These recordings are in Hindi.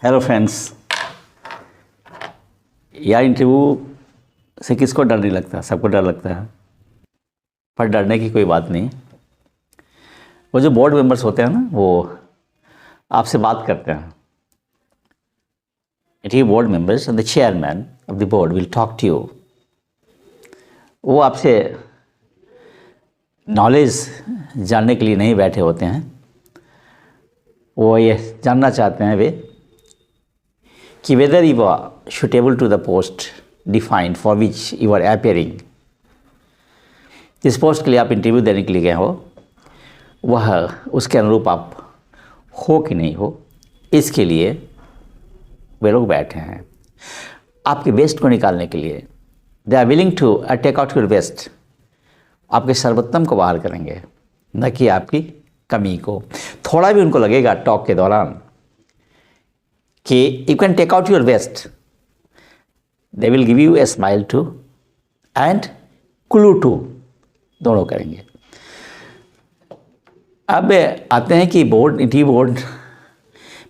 Hello friends. यार इंटरव्यू से किसको डर नहीं लगता, सबको डर लगता है, पर डरने की कोई बात नहीं। वो जो बोर्ड मेंबर्स होते हैं ना, वो आपसे बात करते हैं। Interview board members and the chairman of the board will talk to you. वो आपसे नॉलेज जानने के लिए नहीं बैठे होते हैं, वो ये जानना चाहते हैं वे कि whether you are suitable to the post defined for which you are appearing. जिस पोस्ट के लिए आप इंटरव्यू देने के लिए गए हो वह उसके अनुरूप आप हो कि नहीं हो, इसके लिए वे लोग बैठे हैं। आपके बेस्ट को निकालने के लिए they are willing to take out your best. आपके सर्वोत्तम को बाहर करेंगे, न कि आपकी कमी को। थोड़ा भी उनको लगेगा टॉक के दौरान कि you can take out your best, they will give you a smile too and clue too, दोनों करेंगे। अब आते हैं कि इंटरव्यू बोर्ड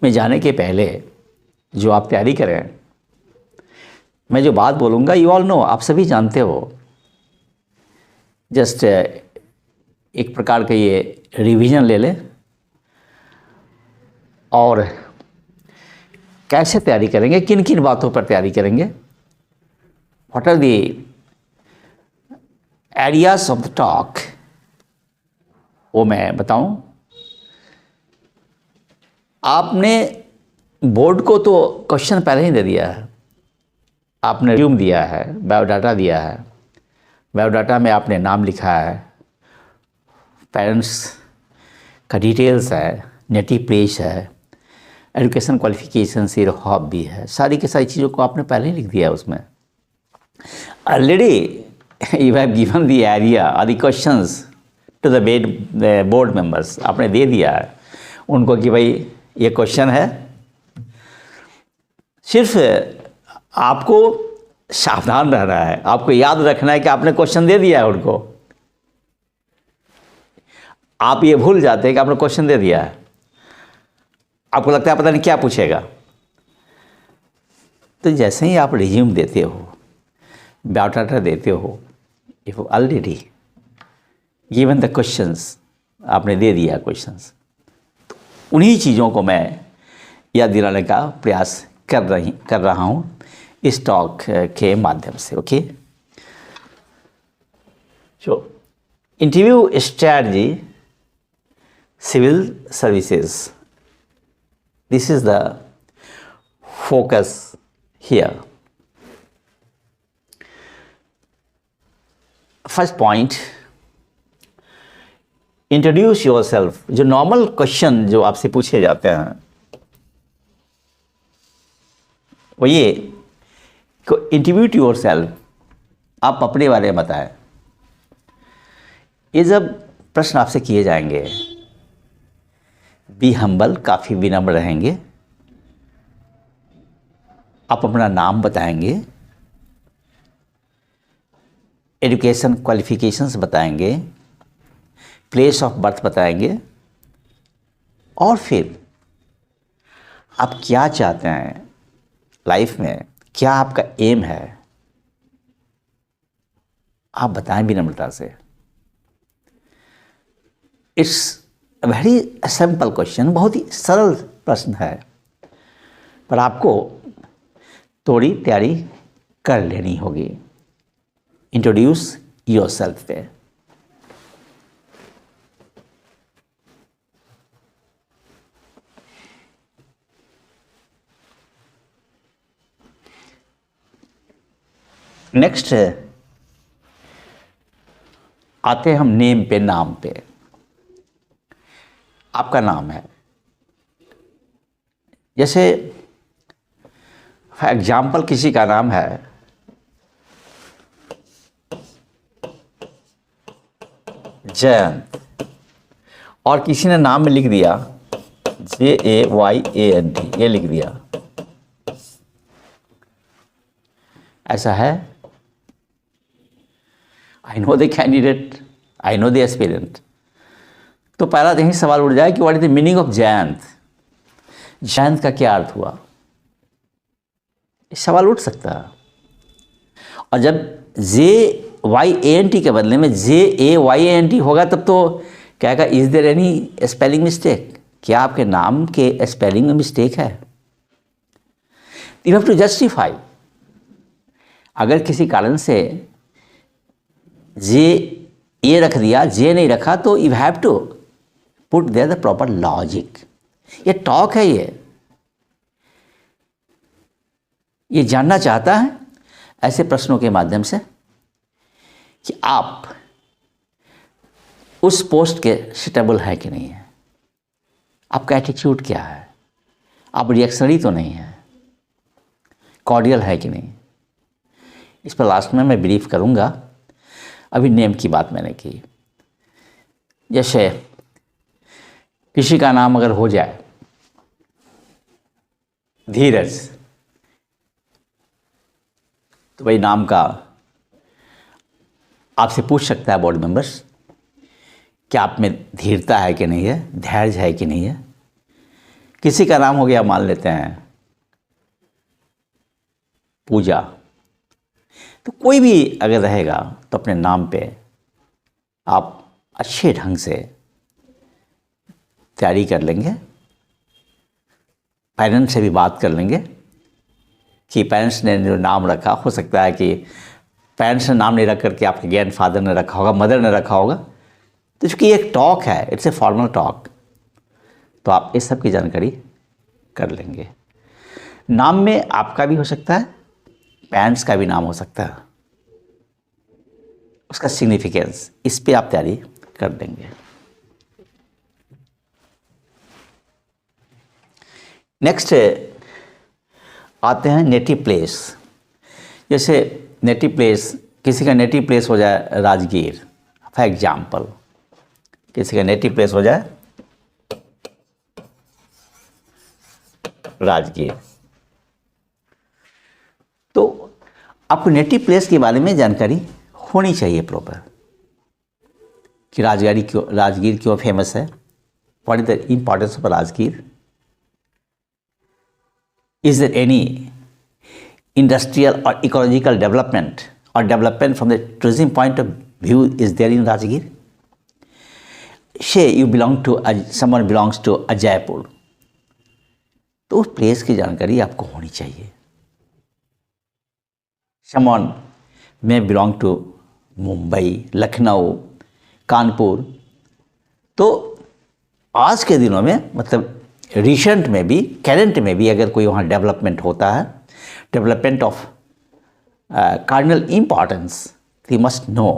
में जाने के पहले जो आप तैयारी करें। मैं जो बात बोलूँगा यू ऑल नो, आप सभी जानते हो। जस्ट एक प्रकार का ये रिवीजन ले लें और कैसे तैयारी करेंगे, किन किन बातों पर तैयारी करेंगे, what are the areas of the talk, वो मैं बताऊं। आपने बोर्ड को तो क्वेश्चन पहले ही दे दिया है, आपने रिज्यूम दिया है, बायोडाटा दिया है। बायोडाटा में आपने नाम लिखा है, पेरेंट्स का डिटेल्स है, नेटिव प्लेस है, एजुकेशन क्वालिफिकेशन से हॉबी है, सारी की सारी चीज़ों को आपने पहले ही लिख दिया है उसमें। Already you have given the area और the questions to the board members. आपने दे दिया है उनको कि भाई ये क्वेश्चन है। सिर्फ आपको सावधान रहना है, आपको याद रखना है कि आपने क्वेश्चन दे दिया है उनको। आप ये भूल जाते हैं कि आपने क्वेश्चन दे दिया है, आपको लगता है पता नहीं क्या पूछेगा। तो जैसे ही आप रिज्यूम देते हो, बायोडाटा देते हो, if already given the questions, आपने दे दिया क्वेश्चंस, तो उन्हीं चीज़ों को मैं याद दिलाने का प्रयास कर रहा हूँ इस टॉक के माध्यम से। Okay, so interview strategy civil services, this is the focus here. First point, introduce yourself। जो नॉर्मल क्वेश्चन जो आपसे पूछे जाते हैं वो ये, इंट्रीब्यूट योर सेल्फ, आप अपने बारे में बताएं। ये जब प्रश्न आपसे किए जाएंगे, बी हम्बल, काफ़ी विनम्र रहेंगे। आप अपना नाम बताएंगे, एजुकेशन क्वालिफिकेशंस बताएंगे, प्लेस ऑफ बर्थ बताएंगे, और फिर आप क्या चाहते हैं लाइफ में, क्या आपका एम है, आप बताएं विनम्रता से। इट्स वेरी सिंपल क्वेश्चन, बहुत ही सरल प्रश्न है, पर आपको थोड़ी तैयारी कर लेनी होगी। इंट्रोड्यूस योरसेल्फ पे। नेक्स्ट आते हैं हम नेम पे, नाम पे। आपका नाम है, जैसे फॉर एग्जाम्पल किसी का नाम है जयंत, और किसी ने नाम में लिख दिया JAYANT, ये लिख दिया, ऐसा है। I know the candidate, I know the aspirant. तो पहला यही सवाल उठ जाए कि what is the meaning of Jayant. Jayant का क्या अर्थ हुआ। सवाल उठ सकता है। और जब JYANT के बदले में JAYANT होगा तब तो कहेगा is there any spelling mistake, क्या आपके नाम के स्पेलिंग में मिस्टेक है? You have to justify. अगर किसी कारण से JA रख दिया, J नहीं रखा, तो you have to put there the proper logic. ये टॉक है, ये जानना चाहता है ऐसे प्रश्नों के माध्यम से कि आप उस पोस्ट के सुटेबल है कि नहीं है, आपका एटीट्यूड क्या है, आप रिएक्शनरी तो नहीं है, कॉर्डियल है कि नहीं। इस पर लास्ट में मैं ब्रीफ करूंगा। अभी नेम की बात मैंने की, जैसे किसी का नाम अगर हो जाए धीरज, तो भाई नाम का आपसे पूछ सकता है बोर्ड मेंबर्स क्या आप में धीरता है कि नहीं है, धैर्य है कि नहीं है। किसी का नाम हो गया, मान लेते हैं पूजा, तो कोई भी अगर रहेगा तो अपने नाम पे आप अच्छे ढंग से तैयारी कर लेंगे, पेरेंट्स से भी बात कर लेंगे कि पेरेंट्स ने जो नाम रखा, हो सकता है कि पेरेंट्स ने नाम नहीं रख करके आपके ग्रैंडफादर ने रखा होगा, मदर ने रखा होगा। तो चूँकि एक टॉक है, इट्स ए फॉर्मल टॉक, तो आप इस सब की जानकारी कर लेंगे। नाम में आपका भी हो सकता है, पेरेंट्स का भी नाम हो सकता है, उसका सिग्निफिकेंस, इस पे आप तैयारी कर देंगे। नेक्स्ट आते हैं नेटिव प्लेस। जैसे नेटिव प्लेस, किसी का नेटिव प्लेस हो जाए राजगीर, फॉर एग्जाम्पल, किसी का नेटिव प्लेस हो जाए राजगीर, तो आपको नेटिव प्लेस के बारे में जानकारी होनी चाहिए प्रॉपर कि राजगीर क्यों फेमस है, what is the importance of Rajgir, is there any industrial और इकोलॉजिकल डेवलपमेंट और development from the tourism point of view is there in Rajgir. Say you belong to, someone belongs to Jaipur, तो उस प्लेस की जानकारी आपको होनी चाहिए। समवन में बिलोंग टू मुंबई, लखनऊ, कानपुर, तो आज के दिनों में, मतलब रिसेंट में भी, करेंट में भी, अगर कोई वहाँ डेवलपमेंट होता है, development of cardinal importance, you must know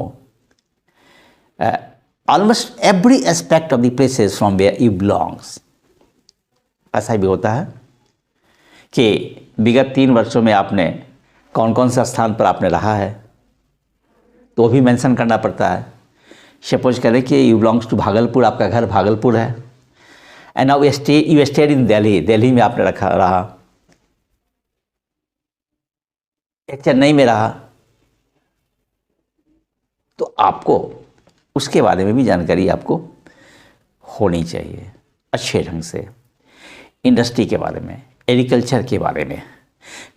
almost every aspect of the places from where you belongs. ऐसा भी होता है कि विगत 3 वर्षों में आपने कौन कौन सा स्थान पर आपने रहा है, तो भी मेंशन करना पड़ता है। सपोज करें कि यू बिलोंग्स टू भागलपुर, आपका घर भागलपुर है, and now you stayed in Delhi, Delhi में आपने रहा, चेन्नई में रहा, तो आपको उसके बारे में भी जानकारी आपको होनी चाहिए अच्छे ढंग से। इंडस्ट्री के बारे में, एग्रीकल्चर के बारे में,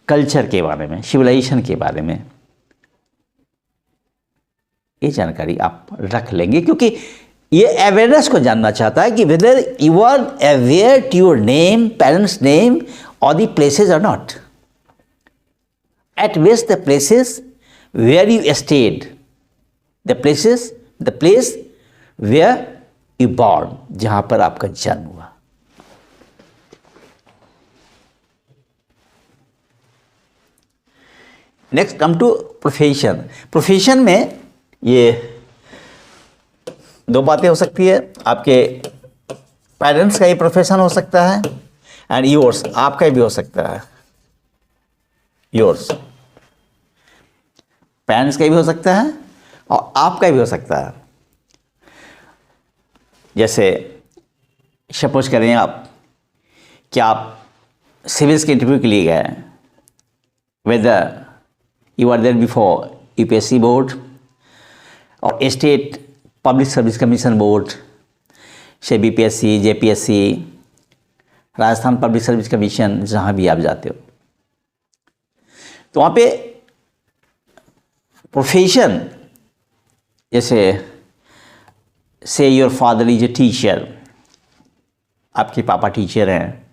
कल्चर के बारे में, सिविलाइजेशन के बारे में, ये जानकारी आप रख लेंगे, क्योंकि ये अवेयरनेस को जानना चाहता है कि whether you are aware to your name, parents name और the places are not, at best the places where you stayed, the place where you born, जहां पर आपका जन्म हुआ। Next come to profession. Profession में ये 2 बातें हो सकती है, आपके पेरेंट्स का ही प्रोफेशन हो सकता है, एंड योर्स, आपका भी हो सकता है, योर्स, पेरेंट्स का भी हो सकता है और आपका भी हो सकता है। जैसे सपोज करें आप कि आप सिविल्स के इंटरव्यू के लिए गए, whether you are there before UPSC board और state public service commission board, say BPSC, JPSC, Rajasthan public service commission, जहाँ भी आप जाते हो, तो वहाँ पे प्रोफेशन, जैसे से your father is a teacher, आपके पापा टीचर हैं,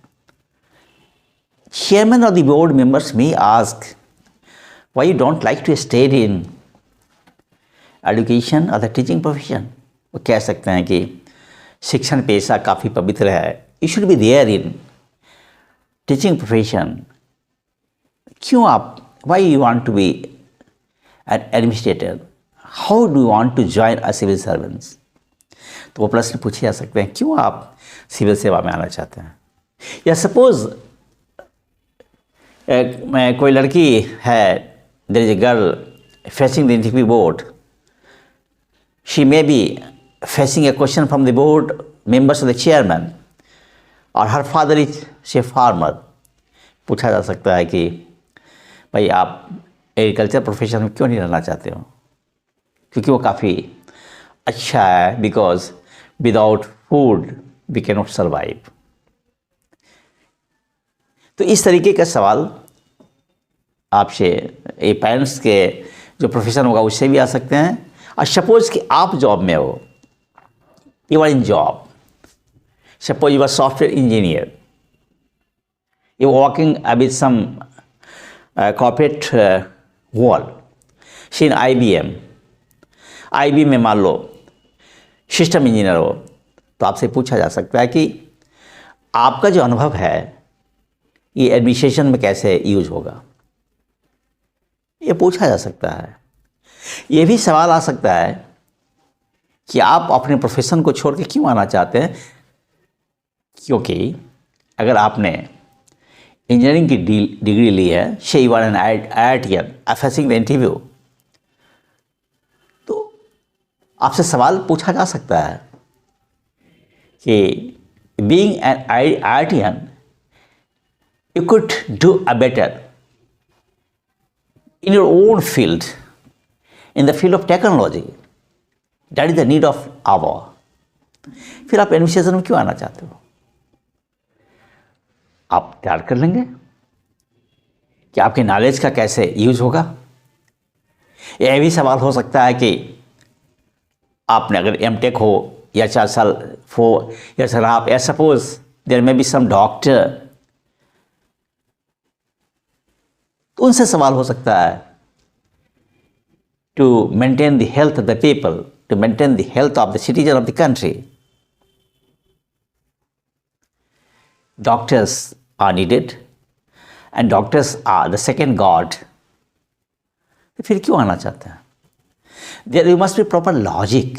chairman of the board members may ask why you don't like to stay in education or the teaching profession. वो कह सकते हैं कि शिक्षण पेशा काफ़ी पवित्र है, you should be there in teaching profession. क्यों आप, why you want to be an administrator, how do you want to join a civil servants? तो वो प्रश्न पूछे जा सकते हैं, क्यों आप सिविल सेवा में आना चाहते हैं। या सपोज कोई लड़की है, there is a girl facing the interview board, she may be facing a question from the board members of the chairman, और her father is say farmer. पूछा जा सकता है कि भाई आप एग्रीकल्चर प्रोफेशन में क्यों नहीं रहना चाहते हो, क्योंकि वो काफ़ी अच्छा है, because without food we can not survive. तो इस तरीके का सवाल आपसे ये पेरेंट्स के जो प्रोफेशन होगा उससे भी आ सकते हैं। और सपोज कि आप जॉब में हो, you are in job, suppose you are software engineer, you walking with some corporate world, see in IBM में मान लो सिस्टम इंजीनियर हो, तो आपसे पूछा जा सकता है कि आपका जो अनुभव है ये एडमिनिस्ट्रेशन में कैसे यूज होगा, ये पूछा जा सकता है। ये भी सवाल आ सकता है कि आप अपने प्रोफेशन को छोड़ के क्यों आना चाहते हैं, क्योंकि अगर आपने इंजीनियरिंग की डिग्री ली है, say you are an IITian facing the interview, तो आपसे सवाल पूछा जा सकता है कि being an IITian you could do a better in your own field, in the field of technology. That is the need of hour. फिर आप एडमिनिस्ट्रेशन में क्यों आना चाहते हो? आप तैयार कर लेंगे कि आपके नॉलेज का कैसे यूज होगा। यह भी सवाल हो सकता है कि आपने अगर M.Tech हो या 4 साल 4 years and a half, या suppose there may be some doctor, तो उनसे सवाल हो सकता है to maintain the health of the people, to maintain the health of the citizen of the country, doctors are needed and doctors are the second god. तो फिर क्यों आना चाहते हैं? There you must be proper logic,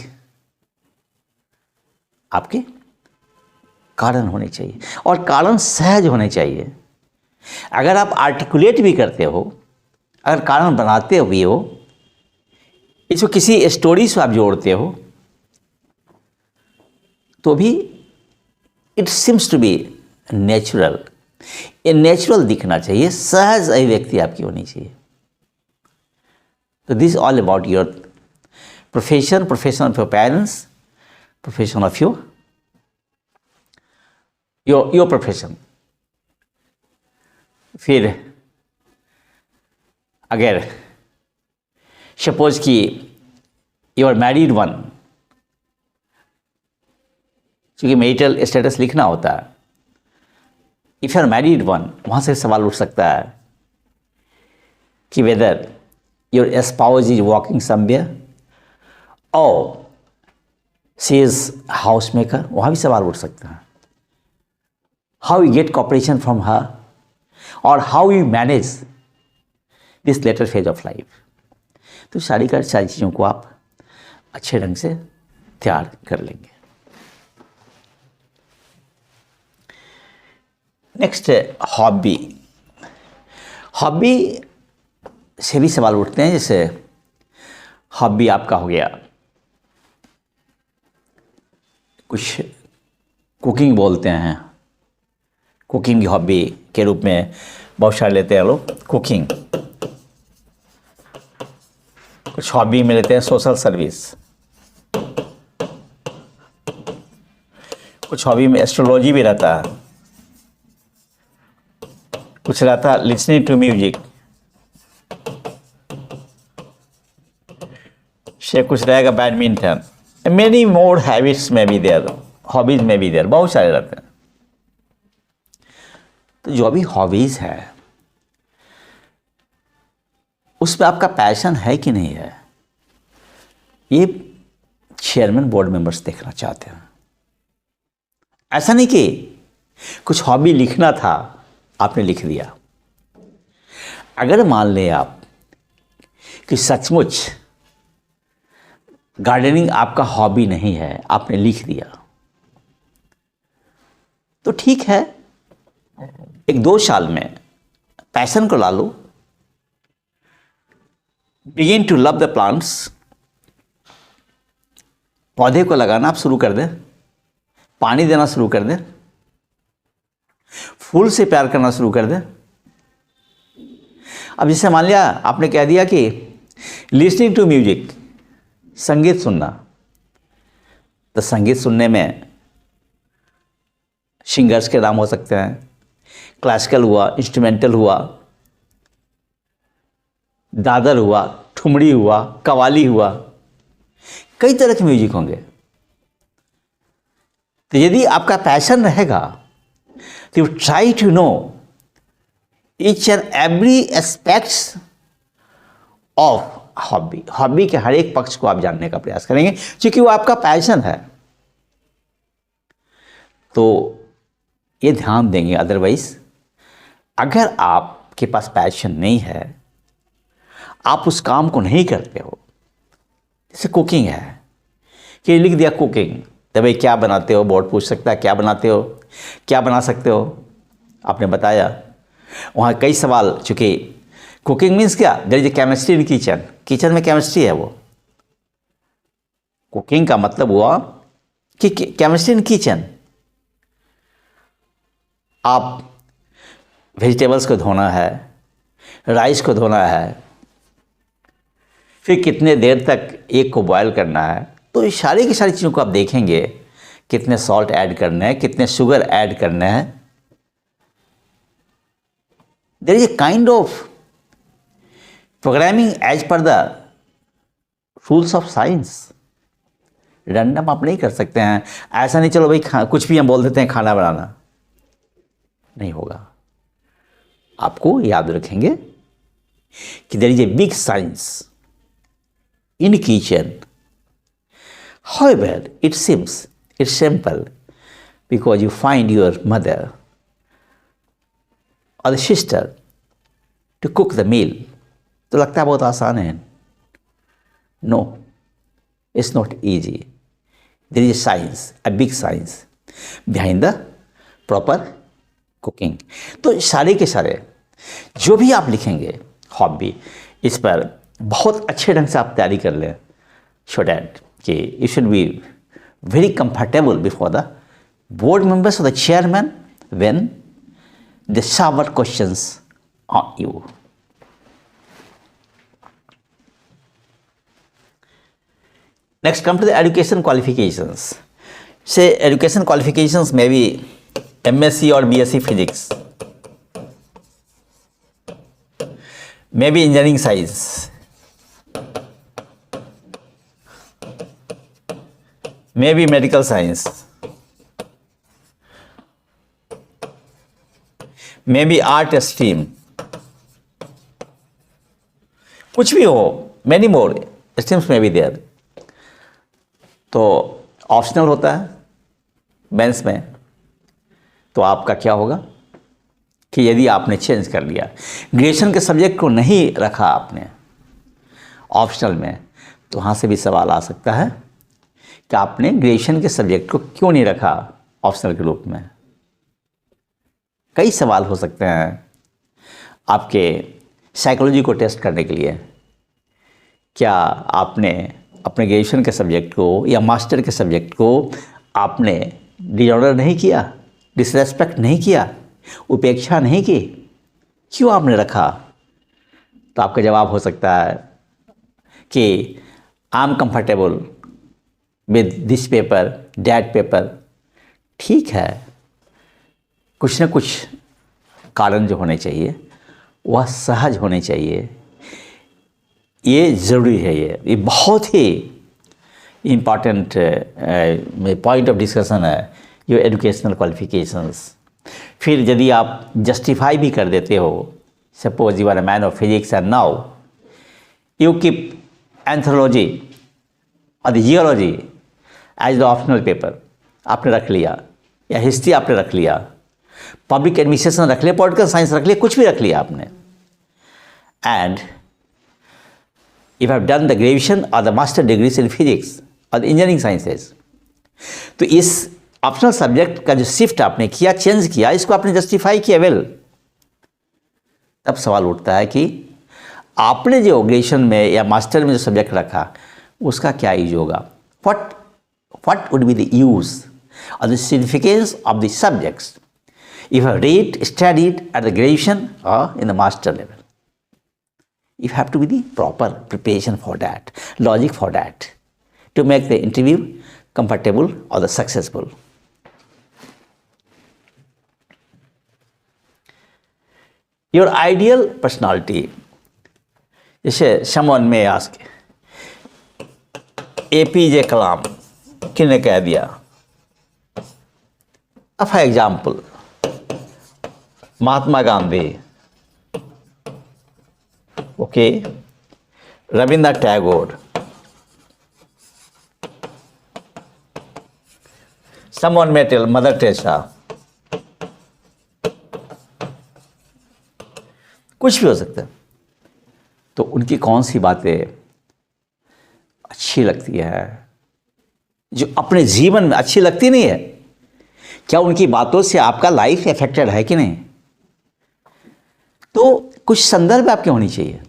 आपके कारण होने चाहिए और कारण सहज होने चाहिए। अगर आप आर्टिकुलेट भी करते हो, अगर कारण बनाते हुए हो, इसको किसी स्टोरी से आप जोड़ते हो, तो भी it seems to be natural. ये नेचुरल दिखना चाहिए, सहज अभिव्यक्ति आपकी होनी चाहिए। तो this all about your profession, profession of your parents, profession of your profession. फिर अगर सपोज कि यू आर मैरिड वन, क्योंकि मैरिटल स्टेटस लिखना होता है, if you are married one, वहाँ से सवाल उठ सकता है कि whether your spouse is walking somewhere और शी इज हाउस मेकर, वहाँ भी सवाल उठ सकता है। How you get cooperation from her, और how you manage this later phase of life. तो सारी चीज़ों को आप अच्छे ढंग से तैयार कर लेंगे। Next hobby. हॉबी से भी सवाल उठते हैं, जैसे हॉबी आपका हो गया, कुछ कुकिंग बोलते हैं, कुकिंग की हॉबी के रूप में बहुत सारे लेते हैं लोग कुकिंग। कुछ हॉबी में लेते हैं सोशल सर्विस, कुछ हॉबी में एस्ट्रोलॉजी भी रहता है, कुछ रहता है लिसनिंग टू म्यूजिक, से कुछ रहेगा बैडमिंटन, मेनी मोर हैबिट्स में भी देर, हॉबीज में भी देर, बहुत सारे रहते हैं। तो जो भी हॉबीज है उसमें आपका पैशन है कि नहीं है, ये चेयरमैन बोर्ड मेंबर्स देखना चाहते हैं। ऐसा नहीं कि कुछ हॉबी लिखना था आपने लिख दिया। अगर मान लें आप कि सचमुच गार्डनिंग आपका हॉबी नहीं है, आपने लिख दिया, तो ठीक है, 1-2 साल में पैशन को ला लो, begin to love the plants, पौधे को लगाना आप शुरू कर दें, पानी देना शुरू कर दें, फूल से प्यार करना शुरू कर दें। अब जैसे मान लिया आपने कह दिया कि लिसनिंग टू म्यूजिक, संगीत सुनना, तो संगीत सुनने में सिंगर्स के नाम हो सकते हैं, क्लासिकल हुआ, इंस्ट्रूमेंटल हुआ, दादर हुआ, ठुमरी हुआ, कव्वाली हुआ, कई तरह के म्यूजिक होंगे। तो यदि आपका पैशन रहेगा तो you try to know each and every aspects of hobby, hobby के हर एक पक्ष को आप जानने का प्रयास करेंगे, क्योंकि वो आपका पैशन है। तो ये ध्यान देंगे। अदरवाइज अगर आपके पास पैशन नहीं है, आप उस काम को नहीं करते हो, जैसे कुकिंग है कि लिख दिया कुकिंग, तो भाई क्या बनाते हो, बोर्ड पूछ सकता है क्या बनाते हो, क्या बना सकते हो, आपने बताया। वहाँ कई सवाल, चूँकि कुकिंग मीन्स क्या, there is a chemistry in kitchen, kitchen में केमिस्ट्री है। वो कुकिंग का मतलब हुआ कि केमिस्ट्री इन किचन। आप वेजिटेबल्स को धोना है, राइस को धोना है, फिर कितने देर तक एक को बॉयल करना है, तो ये सारी की सारी चीज़ों को आप देखेंगे, कितने सॉल्ट ऐड करने हैं, कितने शुगर ऐड करने हैं। There is a kind of programming as per the rules of science. Random आप नहीं कर सकते हैं, ऐसा नहीं चलो भाई कुछ भी हम बोल देते हैं खाना बनाना, नहीं होगा। आपको याद रखेंगे कि there is a big science in kitchen. However, it seems it's simple because you find your mother or the sister to cook the meal. तो लगता है बहुत आसान है। No, it's not easy. There is a science, a big science behind the proper cooking. तो सारे के सारे जो भी आप लिखेंगे हॉबी, इस पर बहुत अच्छे ढंग से आप तैयारी कर लें, सो डैट कि you should be very comfortable before the board members और the chairman when they shower questions on you. Next come to the education qualifications. Say education qualifications में भी MSc और BSc physics, maybe engineering science, maybe medical science, maybe art stream, कुछ भी हो, many more streams may be there। तो ऑप्शनल होता है मेंस में, तो आपका क्या होगा कि यदि आपने चेंज कर लिया, ग्रेजुएशन के सब्जेक्ट को नहीं रखा आपने ऑप्शनल में, तो वहाँ से भी सवाल आ सकता है कि आपने ग्रेजुएशन के सब्जेक्ट को क्यों नहीं रखा ऑप्शनल के रूप में। कई सवाल हो सकते हैं आपके साइकोलॉजी को टेस्ट करने के लिए। क्या आपने अपने ग्रेजुएशन के सब्जेक्ट को या मास्टर के सब्जेक्ट को आपने डिसऑनर नहीं किया, डिसरेस्पेक्ट नहीं किया, उपेक्षा नहीं की, क्यों आपने रखा? तो आपका जवाब हो सकता है कि I am comfortable with this paper, that paper. ठीक है, कुछ ना कुछ कारण जो होने चाहिए वह सहज होने चाहिए। ये ज़रूरी है, ये बहुत ही इम्पॉर्टेंट पॉइंट ऑफ डिस्कशन है योर एजुकेशनल क्वालिफिकेशंस। फिर यदि आप जस्टिफाई भी कर देते हो, suppose you are a man of physics and now you keep anthropology और the geology as the optional paper, आपने रख लिया, या हिस्ट्री आपने रख लिया, पब्लिक एडमिनिस्ट्रेशन रख लिया, पॉलिटिकल साइंस रख लिया, कुछ भी रख लिया आपने, and if you have done the graduation or the master degrees in physics or the engineering sciences, तो इस ऑप्शनल सब्जेक्ट का जो शिफ्ट आपने किया, चेंज किया, इसको आपने जस्टिफाई किया वेल, तब सवाल उठता है कि आपने जो ग्रेजुएशन में या मास्टर में जो सब्जेक्ट रखा उसका क्या यूज होगा, what would be the use or the significance of the subjects if you have read, studied at the graduation or in the master level. You have to be the proper preparation for that, logic for that, to make the interview comfortable or the successful. Your ideal personality. जैसे someone may ask, APJ कलाम किसने कह दिया? For example, Mahatma Gandhi, okay, Rabindranath Tagore, someone may tell Mother Teresa, कुछ भी हो सकता है। तो उनकी कौन सी बातें अच्छी लगती है, जो अपने जीवन में अच्छी लगती नहीं है? क्या उनकी बातों से आपका लाइफ इफेक्टेड है कि नहीं? तो कुछ संदर्भ आपके होनी चाहिए।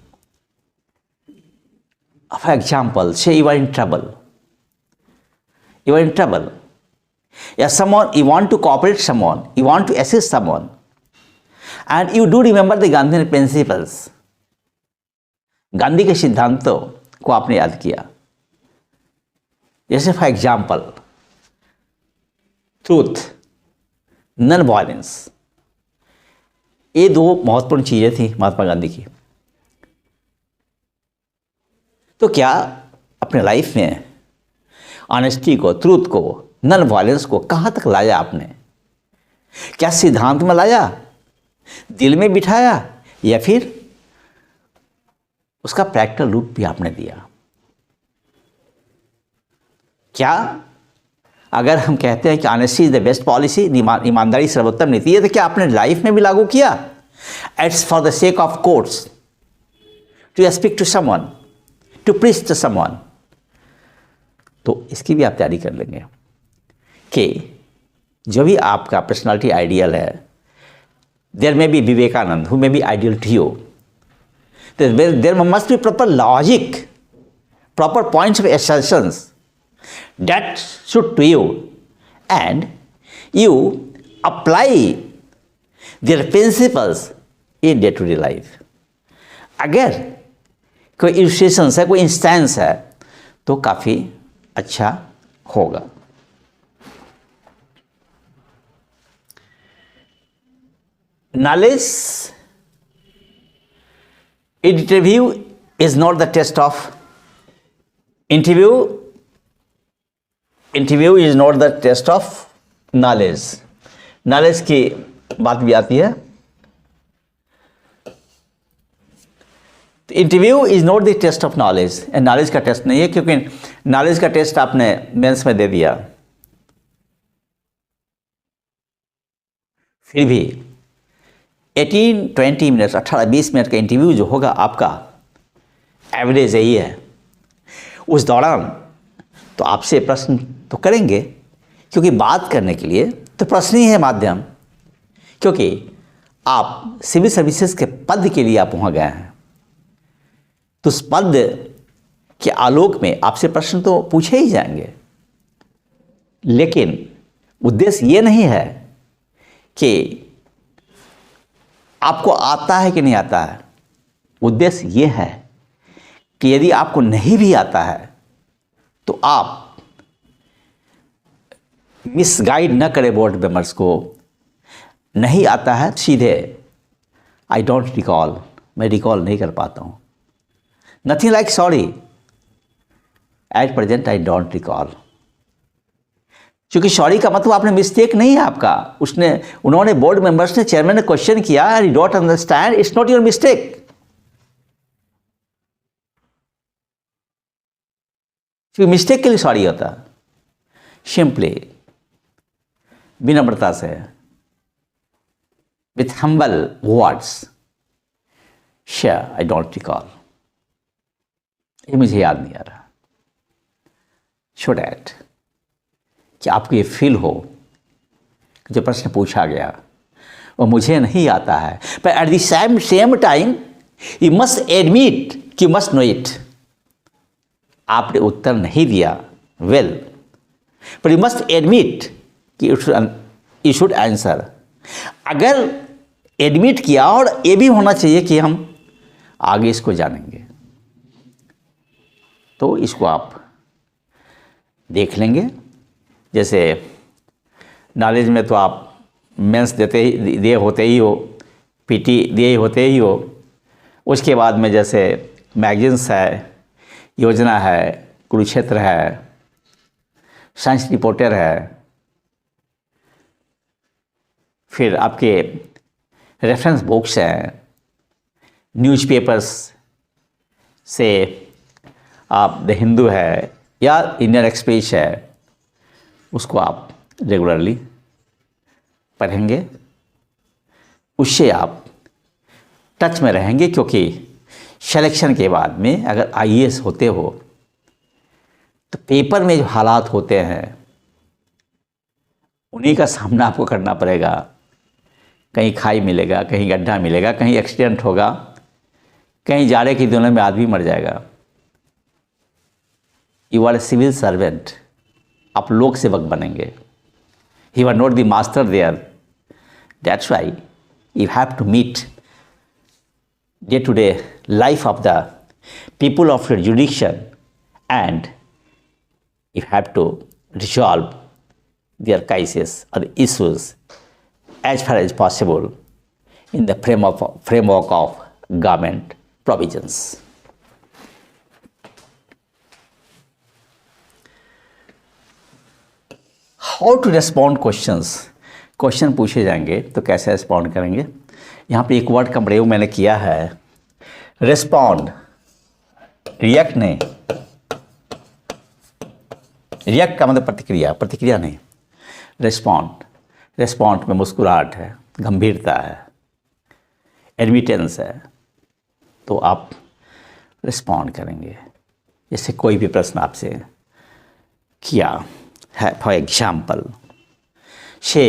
For example, say you are in trouble, या someone you want to cooperate someone, you want to assist someone, and you do remember the Gandhi principles, Gandhi के सिद्धांतों को आपने याद किया। जैसे for example, truth, non violence, ये दो महत्वपूर्ण चीज़ें थी महात्मा गांधी की। तो क्या अपने लाइफ में ऑनेस्टी को, ट्रूथ को, नॉन वायलेंस को कहाँ तक लाया आपने? क्या सिद्धांत में लाया, दिल में बिठाया, या फिर उसका प्रैक्टिकल रूप भी आपने दिया? क्या अगर हम कहते हैं कि honesty is the best policy, ईमानदारी सर्वोत्तम नीति है, तो क्या आपने लाइफ में भी लागू किया? It's for the sake of courts, to speak to someone, to preach to someone. तो इसकी भी आप तैयारी कर लेंगे कि जो भी आपका पर्सनालिटी आइडियल है, there may be Vivekananda who may be ideal to you, there must be proper logic, proper points of assertions that suit to you, and you apply their principles in day to day life. अगर कोई इल्यूस्ट्रेशन है, कोई इंस्टेंस है, तो काफ़ी अच्छा होगा। Knowledge interview is not the test of interview. Interview is not the test of knowledge. Knowledge की बात भी आती है। Interview is not the test of knowledge, knowledge का टेस्ट नहीं है, क्योंकि नॉलेज का टेस्ट आपने मेंस में दे दिया, फिर भी 18-20 मिनट, 18-20 मिनट का इंटरव्यू जो होगा आपका, एवरेज यही है। उस दौरान तो आपसे प्रश्न तो करेंगे, क्योंकि बात करने के लिए तो प्रश्न ही है माध्यम, क्योंकि आप सिविल सर्विसेज के पद के लिए आप वहाँ गए हैं, तो उस पद के आलोक में आपसे प्रश्न तो पूछे ही जाएंगे। लेकिन उद्देश्य ये नहीं है कि आपको आता है कि नहीं आता है। उद्देश्य ये है कि यदि आपको नहीं भी आता है तो आप मिसगाइड न करें बोर्ड मेंबर्स को। नहीं आता है सीधे आई डोंट रिकॉल, मैं रिकॉल नहीं कर पाता हूँ, nothing like sorry, at present I don't recall. क्योंकि सॉरी का मतलब आपने मिस्टेक नहीं है आपका, उन्होंने बोर्ड मेंबर्स ने, चेयरमैन ने क्वेश्चन किया, you don't understand, it's not your mistake. क्योंकि मिस्टेक के लिए सॉरी होता, सिंपली विनम्रता से, with humble words, sure I don't recall, ये मुझे याद नहीं आ रहा, सो डैट कि आपको ये फील हो कि जो प्रश्न पूछा गया वो मुझे नहीं आता है, पर at the same time you must admit कि मस्ट नो इट। आपने उत्तर नहीं दिया वेल, पर यू मस्ट एडमिट कि यू शुड आंसर। अगर एडमिट किया, और ये भी होना चाहिए कि हम आगे इसको जानेंगे, तो इसको आप देख लेंगे। जैसे नॉलेज में तो आप मेंस दिए होते ही हो, पीटी दिए होते ही हो, उसके बाद में जैसे मैगजीन्स है, योजना है, कुरुक्षेत्र है, साइंस रिपोर्टर है, फिर आपके रेफरेंस बुक्स हैं, न्यूज़पेपर्स से आप द हिंदू है या इंडियन एक्सप्रेस है, उसको आप रेगुलरली पढ़ेंगे, उससे आप टच में रहेंगे। क्योंकि सिलेक्शन के बाद में अगर आईएएस होते हो तो पेपर में जो हालात होते हैं उन्हीं का सामना आपको करना पड़ेगा। कहीं खाई मिलेगा, कहीं गड्ढा मिलेगा, कहीं एक्सीडेंट होगा, कहीं जाड़े के दिनों में आदमी मर जाएगा। You are a civil servant, आप लोक सेवक बनेंगे। You are not the master there, that's why you have to meet day-to-day life of the people of your jurisdiction, and you have to resolve their cases or issues as far as possible in the framework of government provisions. How to respond questions? Question पूछे जाएंगे तो कैसे रिस्पॉन्ड करेंगे। यहाँ पे एक वर्ड का प्रयोग मैंने किया है, रिस्पॉन्ड, रिएक्ट नहीं। रिएक्ट का मतलब प्रतिक्रिया, प्रतिक्रिया नहीं। रिस्पॉन्ड, रिस्पॉन्ड में मुस्कुराहट है, गंभीरता है, एडमिटेंस है, तो आप रिस्पॉन्ड करेंगे। जैसे कोई भी प्रश्न आपसे किया है, for example say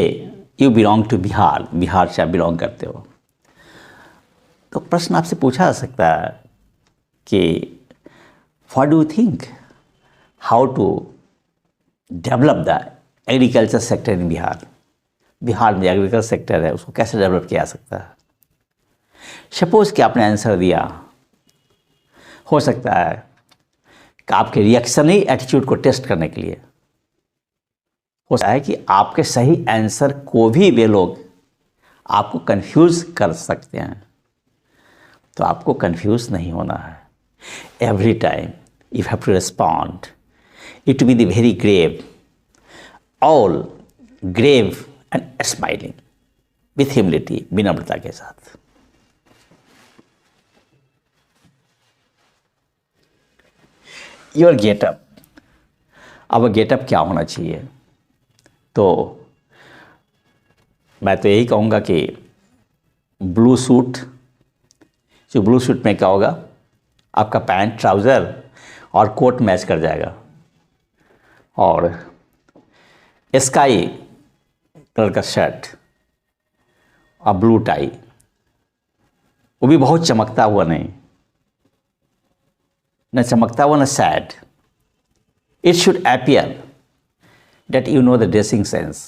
you belong to Bihar, Bihar से आप बिलोंग करते हो, तो प्रश्न आपसे पूछा जा सकता है कि what do you think how to develop the agriculture sector in Bihar. Bihar में एग्रीकल्चर सेक्टर है, उसको कैसे डेवलप किया जा सकता है। सपोज कि आपने आंसर दिया, हो सकता है कि आपके रिएक्शन ही एटीट्यूड को टेस्ट करने के लिए हो सकता है कि आपके सही आंसर को भी वे लोग आपको कंफ्यूज कर सकते हैं। तो आपको कंफ्यूज नहीं होना है। Every time you have to respond, it be the very grave, all grave and smiling with humility, विनम्रता के साथ। योर गेटअप, अब गेटअप क्या होना चाहिए, तो मैं तो यही कहूँगा कि ब्लू सूट, जो ब्लू सूट में क्या होगा, आपका पैंट, ट्राउज़र और कोट मैच कर जाएगा, और स्काई कलर का शर्ट और ब्लू टाई, वो भी बहुत चमकता हुआ नहीं, न चमकता हुआ न sad. It should appear that you know the dressing sense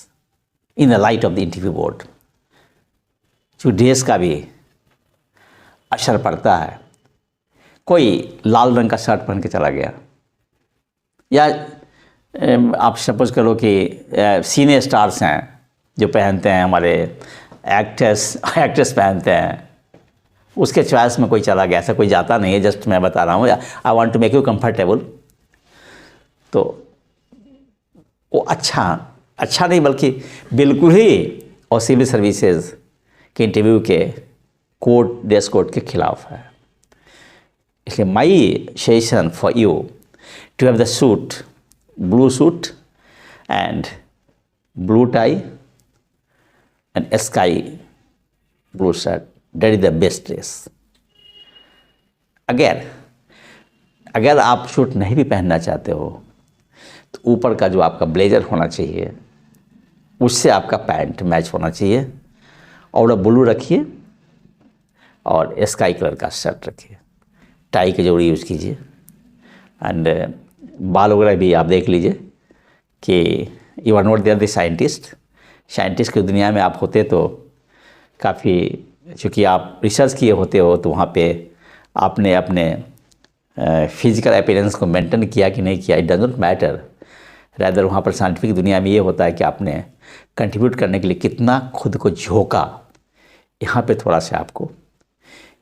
in the light of the interview board। जो ड्रेस का भी असर पड़ता है। कोई लाल रंग का शर्ट पहन के चला गया, या आप सपोज करो कि सीनियर स्टार्स हैं जो पहनते हैं, हमारे एक्ट्रेस पहनते हैं, उसके चॉइस में कोई चला गया, ऐसा कोई जाता नहीं है, जस्ट मैं बता रहा हूँ, I want to make you comfortable. तो वो अच्छा नहीं बल्कि बिल्कुल ही और सिविल सर्विसेज के इंटरव्यू के कोड ड्रेस कोड के खिलाफ है। इसलिए my suggestion for you to have the suit, blue suit and blue tie and sky blue shirt, that is the best dress. अगर आप सूट नहीं भी पहनना चाहते हो तो ऊपर का जो आपका ब्लेजर होना चाहिए उससे आपका पैंट मैच होना चाहिए, और ब्लू रखिए और स्काई कलर का शर्ट रखिए, टाई की जरूरी यूज़ कीजिए। एंड बाल वगैरह भी आप देख लीजिए कि you are not there the scientist की दुनिया में आप होते तो काफ़ी, चूँकि आप रिसर्च किए होते हो तो वहाँ पे आपने अपने फिजिकल अपीयरेंस को मेंटेन किया कि नहीं किया, it does not matter. Rather वहाँ पर साइंटिफिक दुनिया में ये होता है कि आपने कंट्रीब्यूट करने के लिए कितना खुद को झोंका। यहाँ पे थोड़ा सा आपको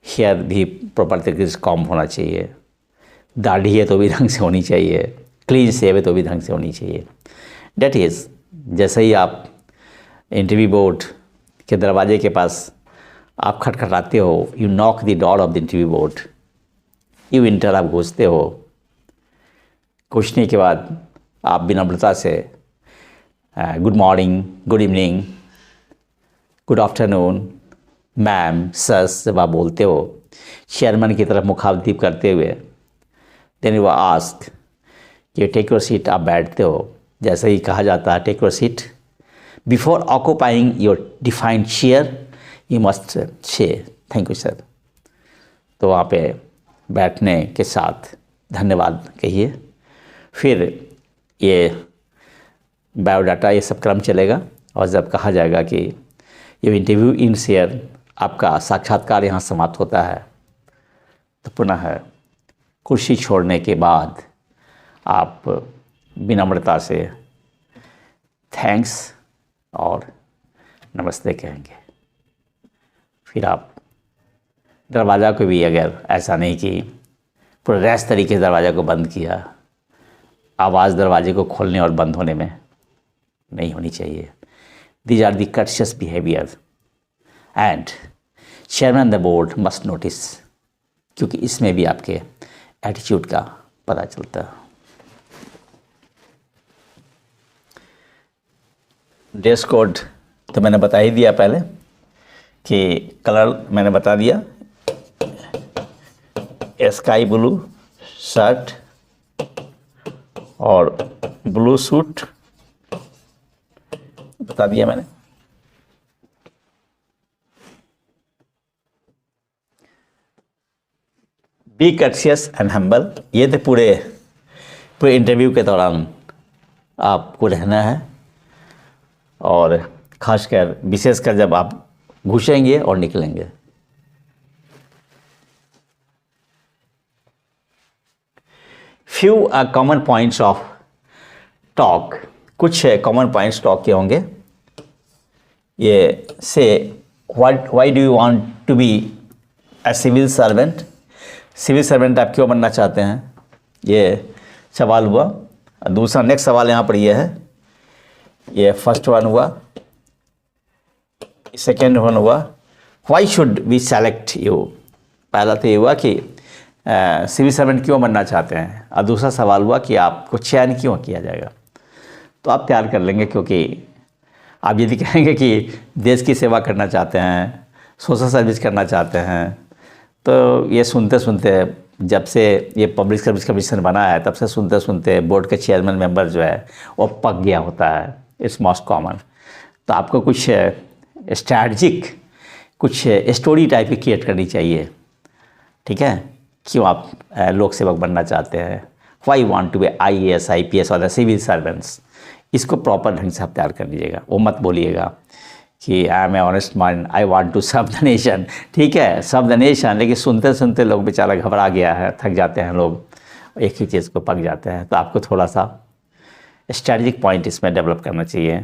हेयर भी प्रॉपर तरीके से कॉम्ब होना चाहिए, दाढ़ी है तो भी ढंग से होनी चाहिए, क्लीन शेव है तो भी ढंग से होनी चाहिए। डेट इज़ जैसे ही आप इंटरव्यू बोर्ड के दरवाजे के पास आप खटखटाते हो, you knock the door of the interview board, you inter, आप घुसते हो। घुसने के बाद आप विनम्रता से good morning, good evening, good afternoon, ma'am, sir जब आप बोलते हो चेयरमैन की तरफ मुखातिब करते हुए, देन यू आस्क कि टेक योर सीट, आप बैठते हो। जैसे ही कहा जाता है take your seat, before occupying your defined chair you must say thank you sir. तो वहाँ पे बैठने के साथ धन्यवाद कहिए। फिर ये बायोडाटा ये सब क्रम चलेगा, और जब कहा जाएगा कि ये इंटरव्यू इन शेयर, आपका साक्षात्कार यहाँ समाप्त होता है, तो पुनः कुर्सी छोड़ने के बाद आप विनम्रता से थैंक्स और नमस्ते कहेंगे। फिर आप दरवाज़ा को भी, अगर ऐसा नहीं कि पूरे रैश तरीके से दरवाज़ा को बंद किया, आवाज़ दरवाजे को खोलने और बंद होने में नहीं होनी चाहिए। These are the courteous behaviour and chairman the board must notice, क्योंकि इसमें भी आपके एटीट्यूड का पता चलता है। ड्रेस कोड तो मैंने बता ही दिया पहले कि कलर मैंने बता दिया, स्काई ब्लू शर्ट और ब्लू सूट बता दिया मैंने। बी कर्शियस एंड हम्बल, ये तो पूरे इंटरव्यू के दौरान आपको रहना है, और खासकर विशेषकर जब आप घुसेंगे और निकलेंगे। Few common points of talk, कुछ कॉमन पॉइंट्स टॉक के होंगे। ये say why do you want to be a civil servant, civil servant आप क्यों बनना चाहते हैं, ये सवाल हुआ। दूसरा नेक्स्ट सवाल यहाँ पर ये है, ये फर्स्ट वन हुआ। सेकेंड वन हुआ why should we select you, पहला तो ये हुआ कि सिविल सर्वेंट क्यों बनना चाहते हैं, और दूसरा सवाल हुआ कि आपको चयन क्यों किया जाएगा। तो आप तैयार कर लेंगे, क्योंकि आप यदि कहेंगे कि देश की सेवा करना चाहते हैं, सोशल सर्विस करना चाहते हैं, तो ये सुनते सुनते जब से ये पब्लिक सर्विस कमीशन बना है तब से सुनते सुनते बोर्ड के चेयरमैन मेंबर जो है वो पक गया होता है, इट्स मोस्ट कॉमन। तो आपको कुछ स्ट्रैटेजिक, कुछ स्टोरी टाइप की क्रिएट करनी चाहिए, ठीक है, क्यों आप लोक सेवक बनना चाहते हैं, why want to be IAS IPS और सिविल सर्वेंट्स। इसको प्रॉपर ढंग से आप तैयार कर लीजिएगा। वो मत बोलिएगा कि I am a honest mind, I want to serve the nation, ठीक है, सर्व द नेशन, लेकिन सुनते सुनते लोग बेचारा घबरा गया है, थक जाते हैं लोग, एक ही चीज़ को पक जाते हैं। तो आपको थोड़ा सा स्ट्रैटेजिक पॉइंट इसमें डेवलप करना चाहिए।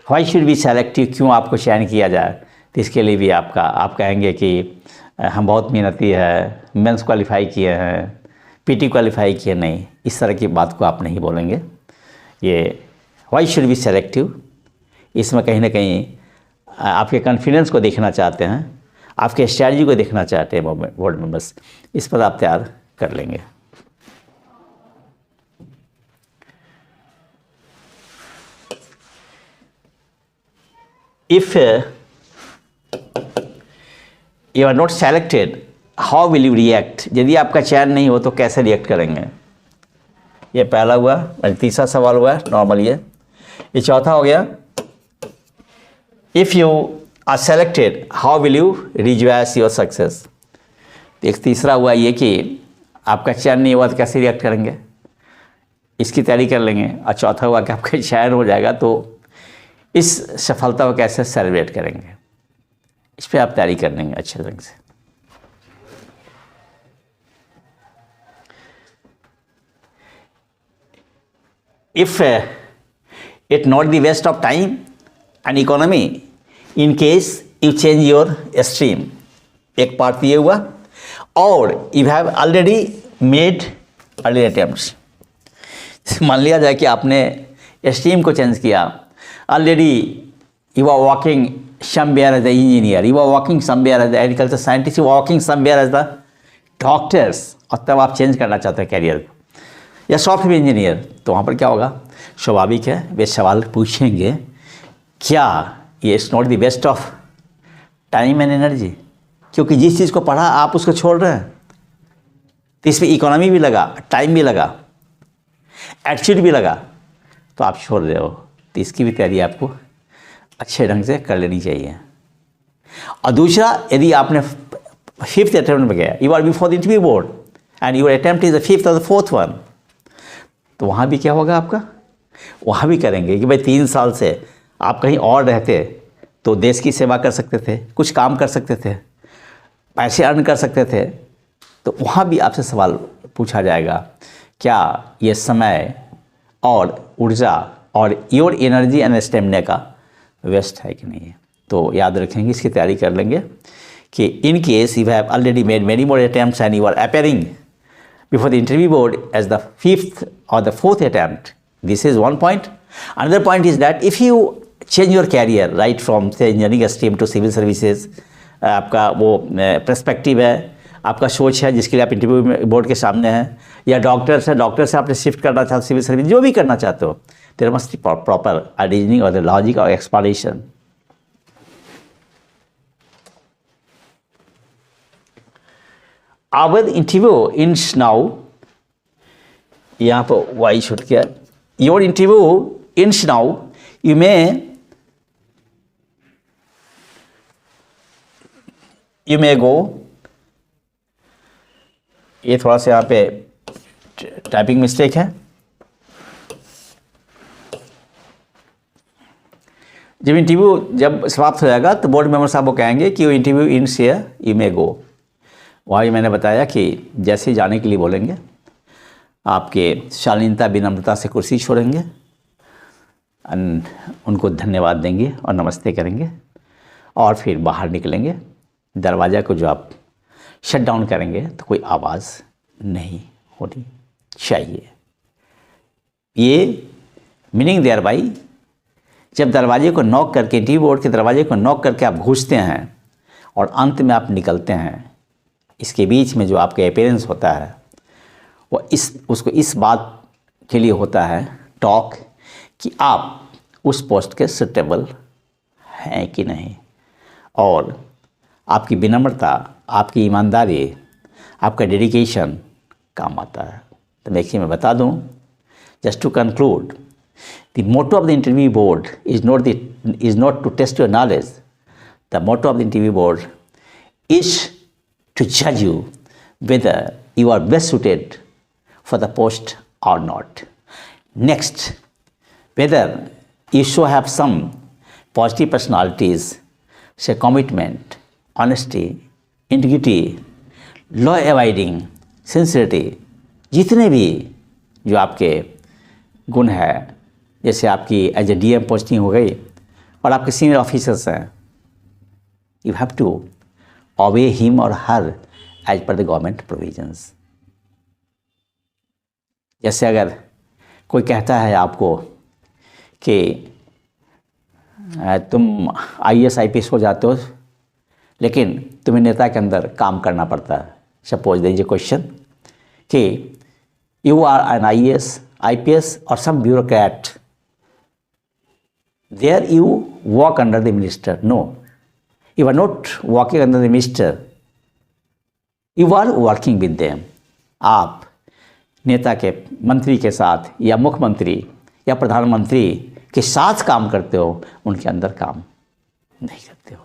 व्हाई शुड बी सेलेक्टिव, क्यों आपको चयन किया जाए। तो इसके लिए भी आप कहेंगे कि हम बहुत मेहनती है, मेंस क्वालिफाई किए हैं, पीटी क्वालिफाई किए नहीं, इस तरह की बात को आप नहीं बोलेंगे। ये वाई शुड बी सेलेक्टिव, इसमें कहीं ना कहीं आपके कॉन्फिडेंस को देखना चाहते हैं, आपके स्ट्रैटेजी को देखना चाहते हैं बोर्ड मेंबर्स, इस पर आप तैयार कर लेंगे। If you are not selected how will you react, यदि आपका चयन नहीं हो तो कैसे रिएक्ट करेंगे। ये पहला हुआ, तीसरा सवाल हुआ नॉर्मल। ये चौथा हो गया, if you are selected how will you rejoice your success. एक तीसरा हुआ ये कि आपका चयन नहीं हुआ तो कैसे रिएक्ट करेंगे, इसकी तैयारी कर लेंगे। और चौथा हुआ कि आपका चयन हो जाएगा तो इस सफलता को कैसे सेलिब्रेट करेंगे, इस पर आप तैयारी कर लेंगे अच्छे ढंग से। If it not the waste of time and economy in case you change your stream, एक पार्ट ये हुआ। और you have already made early attempts, मान लिया जाए कि आपने स्ट्रीम को चेंज किया, already you are working somewhere as the engineer, you are working somewhere as the agriculture scientist, you are working somewhere as the doctors, और तब आप चेंज करना चाहते हैं कैरियर को, या सॉफ्टवेयर इंजीनियर, तो वहाँ पर क्या होगा, स्वाभाविक है वे सवाल पूछेंगे, क्या ये is not the waste of time and energy, क्योंकि जिस चीज़ को पढ़ा आप उसको छोड़ रहे हैं, तो इसमें इकोनॉमी भी लगा, टाइम भी लगा, एटीट्यूड भी लगा, तो आप छोड़ रहे हो। तो इसकी भी तैयारी आपको अच्छे ढंग से कर लेनी चाहिए। और दूसरा, यदि आपने 5th अटेम्प्ट में गया, you are before the interview board and your attempt is the 5th और द 4th वन, तो वहाँ भी क्या होगा आपका, वहाँ भी करेंगे कि भाई 3 साल से आप कहीं और रहते तो देश की सेवा कर सकते थे, कुछ काम कर सकते थे, पैसे अर्न कर सकते थे, तो वहाँ भी आपसे सवाल पूछा जाएगा, क्या ये समय और ऊर्जा और योर एनर्जी एंड स्टेमिना का वेस्ट है कि नहीं है। तो याद रखेंगे, इसकी तैयारी कर लेंगे कि in case you have already made many more attempts and you are appearing before the interview board as the 5th or the 4th attempt. This is one point. Another point is that if you change your career right from say engineering stream to civil services, आपका वो पर्सपेक्टिव है, आपका सोच है जिसके लिए आप इंटरव्यू बोर्ड के सामने हैं, या डॉक्टर से आपने शिफ्ट करना चाहते हो, सिविल सर्विस, जो भी करना चाहते हो, there must be proper reasoning और द लॉजिक और explanation. Our interview ends now, यहाँ पर वाई छूट गया, your interview ends now, you may go, ये थोड़ा सा यहाँ पे टाइपिंग मिस्टेक है, जब इंटरव्यू समाप्त हो जाएगा तो बोर्ड मेंबर साहब वो कहेंगे कि वो interview ends here, you may go। वही मैंने बताया कि जैसे ही जाने के लिए बोलेंगे, आपके शालीनता विनम्रता से कुर्सी छोड़ेंगे, उनको धन्यवाद देंगे और नमस्ते करेंगे, और फिर बाहर निकलेंगे। दरवाज़ा को जो आप शट डाउन करेंगे तो कोई आवाज़ नहीं होनी चाहिए। ये मीनिंग देयर बाई, जब दरवाजे को नॉक करके, इंटरव्यू बोर्ड के दरवाजे को नॉक करके आप घुसते हैं और अंत में आप निकलते हैं, इसके बीच में जो आपका अपीयरेंस होता है वो उसको इस बात के लिए होता है टॉक कि आप उस पोस्ट के सुटेबल हैं कि नहीं, और आपकी विनम्रता, आपकी ईमानदारी, आपका डेडिकेशन काम आता है। तो देखिए मैं बता दूं, just to conclude, the motto of the interview board is not to test your knowledge, the motto of the interview board is to judge you whether you are best suited for the post or not. Next, whether you should have some positive personalities, say commitment, honesty, integrity, law abiding, sincerity, जितने भी जो आपके गुण है, जैसे आपकी एज ए DM पोस्टिंग हो गई और आपके सीनियर ऑफिसर्स हैं, you have to obey him or her as per the government provisions. जैसे अगर कोई कहता है आपको कि तुम IAS IPS हो जाते हो लेकिन तुम्हें नेता के अंदर काम करना पड़ता है. Suppose there is a question कि you are an IAS IPS or some bureaucrat. There you work under the minister. No, you are not working under the minister. You are working with them. आप नेता के मंत्री के साथ या मुख्यमंत्री या प्रधानमंत्री के साथ काम करते हो, उनके अंदर काम नहीं करते हो.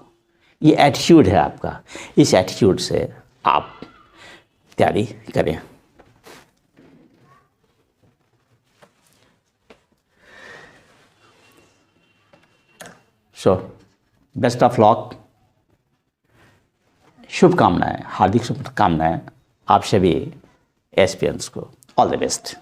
ये एटीट्यूड है आपका. इस एटीट्यूड से आप तैयारी करें. So best of luck. शुभकामनाएं, हार्दिक शुभकामनाएं आप सभी एस्पिरेंट्स को. All the best.